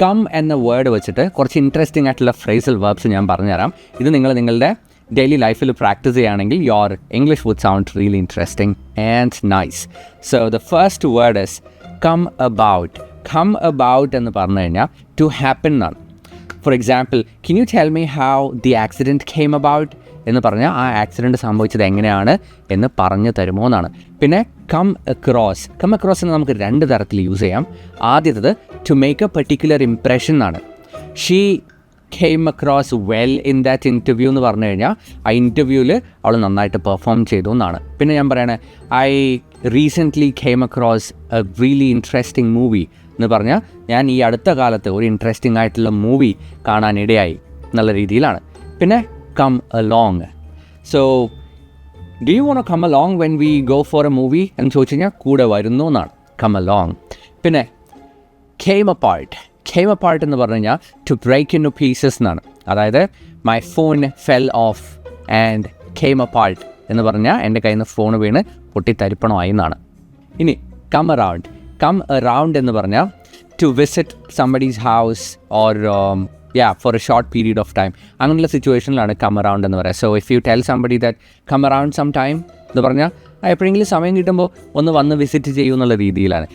Come എന്ന word വെച്ചിട്ട് കുറച്ച് ഇൻട്രസ്റ്റിംഗ് ആയിട്ടുള്ള ഫ്രേസൽ വേർബ്സ് ഞാൻ പറഞ്ഞുതരാം. ഇത് നിങ്ങൾ നിങ്ങളുടെ ഡെയിലി ലൈഫിൽ പ്രാക്ടീസ് ചെയ്യുകയാണെങ്കിൽ your English would sound really interesting and nice. So the first word is come about. Come about എന്ന് പറഞ്ഞു കഴിഞ്ഞാൽ ടു ഹാപ്പൻ എന്നാണ്. For example, can you tell me how the accident came about എന്ന് പറഞ്ഞാൽ ആ accident സംഭവിച്ചത് എങ്ങനെയാണ് എന്ന് പറഞ്ഞു തരുമോ എന്നാണ്. പിന്നെ കം അക്രോസ്. കം അക്രോസ് എന്ന് നമുക്ക് രണ്ട് തരത്തിൽ യൂസ് ചെയ്യാം. ആദ്യത്തത് to make a particular impression എന്നാണ്. She came across well in that interview എന്ന് പറഞ്ഞു കഴിഞ്ഞാൽ ആ ഇൻ്റർവ്യൂവിൽ അവൾ നന്നായിട്ട് പെർഫോം ചെയ്തു എന്നാണ്. പിന്നെ ഞാൻ പറയണേ I recently came across A really interesting movie എന്ന് പറഞ്ഞാൽ ഞാൻ ഈ അടുത്ത കാലത്ത് ഒരു ഇൻട്രസ്റ്റിംഗ് ആയിട്ടുള്ള മൂവി കാണാനിടയായി എന്നുള്ള രീതിയിലാണ്. പിന്നെ come along. So do you want to come along when we go for a movie എന്ന് ചോദിച്ചു കഴിഞ്ഞാൽ കൂടെ വരുന്നു എന്നാണ് കം അലോങ്. പിന്നെ കെയിം അപ്പാർട്ട്. കെയിം അപ്പാർട്ട് എന്ന് പറഞ്ഞു കഴിഞ്ഞാൽ to break into pieces എന്നാണ്. അതായത് my phone fell off and came apart എന്ന് പറഞ്ഞാൽ എൻ്റെ കയ്യിൽ നിന്ന് ഫോൺ വീണ് പൊട്ടിത്തരിപ്പണമായി എന്നാണ്. ഇനി കം അറൗണ്ട്. കം അറൗണ്ട് എന്ന് പറഞ്ഞാൽ to visit somebody's house or for a short period of time. അങ്ങനെയുള്ള സിറ്റുവേഷനിലാണ് കം അറൗണ്ട് എന്ന് പറയുക. So if you tell somebody that come around some time എന്ന് പറഞ്ഞാൽ എപ്പോഴെങ്കിലും സമയം കിട്ടുമ്പോൾ ഒന്ന് വന്ന് വിസിറ്റ് ചെയ്യൂ എന്നുള്ള രീതിയിലാണ്.